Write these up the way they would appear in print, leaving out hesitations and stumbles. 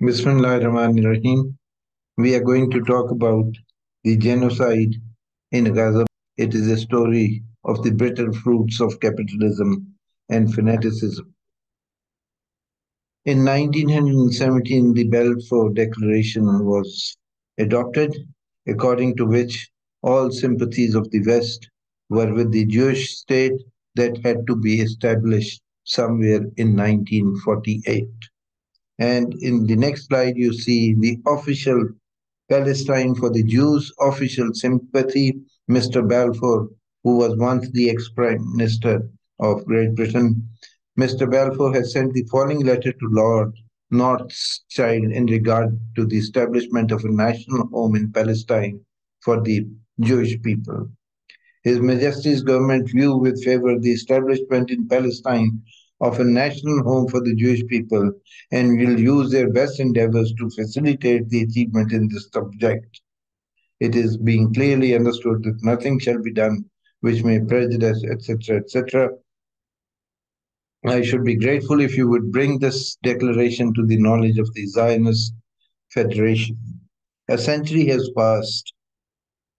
Bismillahirrahmanirrahim. We are going to talk about the genocide in Gaza. It is a story of the brittle fruits of capitalism and fanaticism. In 1917, the Balfour Declaration was adopted, according to which all sympathies of the West were with the Jewish state that had to be established somewhere in 1948. And in the next slide, you see the official Palestine for the Jews official sympathy, Mr. Balfour, who was once the ex-Prime Minister of Great Britain. Mr. Balfour has sent the following letter to Lord Northschild in regard to the establishment of a national home in Palestine for the Jewish people. His Majesty's government view with favor the establishment in Palestine of a national home for the Jewish people and will use their best endeavors to facilitate the achievement in this subject. It is being clearly understood that nothing shall be done which may prejudice, etc., etc. I should be grateful if you would bring this declaration to the knowledge of the Zionist Federation. A century has passed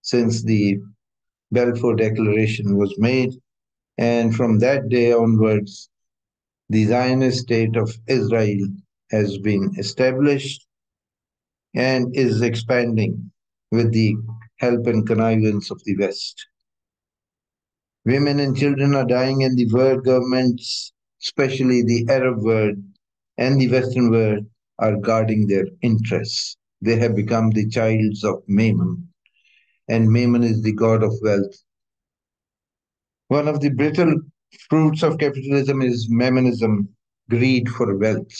since the Balfour Declaration was made, and from that day onwards, the Zionist state of Israel has been established and is expanding with the help and connivance of the West. Women and children are dying, and the world governments, especially the Arab world and the Western world, are guarding their interests. They have become the childs of Mammon, and Mammon is the god of wealth. One of the brittle fruits of capitalism is Mammonism, greed for wealth.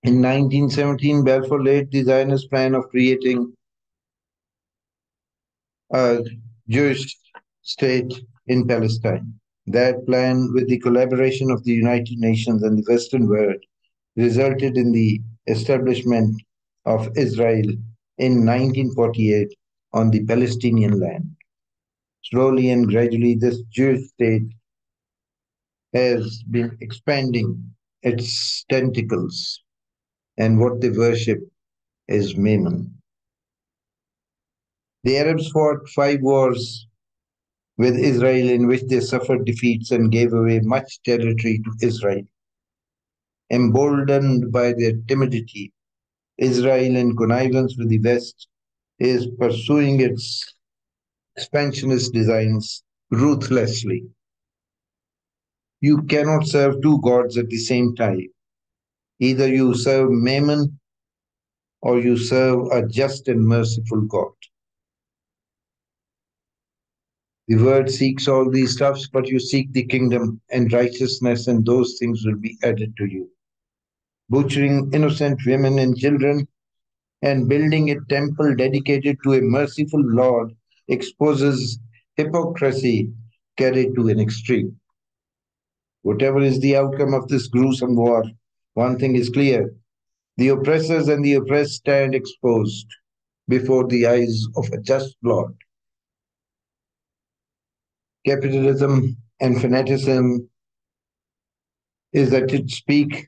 In 1917, Balfour laid the Zionist plan of creating a Jewish state in Palestine. That plan, with the collaboration of the United Nations and the Western world, resulted in the establishment of Israel in 1948 on the Palestinian land. Slowly and gradually, this Jewish state has been expanding its tentacles, and what they worship is Mammon. The Arabs fought 5 wars with Israel in which they suffered defeats and gave away much territory to Israel. Emboldened by their timidity, Israel, in connivance with the West, is pursuing its expansionist designs ruthlessly. You cannot serve two gods at the same time. Either you serve Mammon or you serve a just and merciful God. The word seeks all these stuffs, but you seek the kingdom and righteousness, and those things will be added to you. Butchering innocent women and children and building a temple dedicated to a merciful Lord exposes hypocrisy carried to an extreme. Whatever is the outcome of this gruesome war, one thing is clear: the oppressors and the oppressed stand exposed before the eyes of a just Lord. Capitalism and fanaticism is at its peak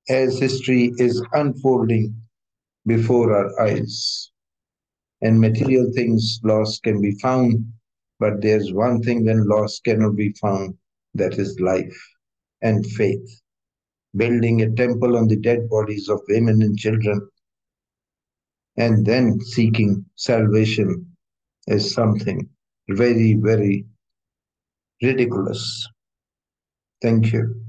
as history is unfolding before our eyes. And material things lost can be found, but there's one thing when lost cannot be found, that is life and faith. Building a temple on the dead bodies of women and children and then seeking salvation is something very, very ridiculous. Thank you.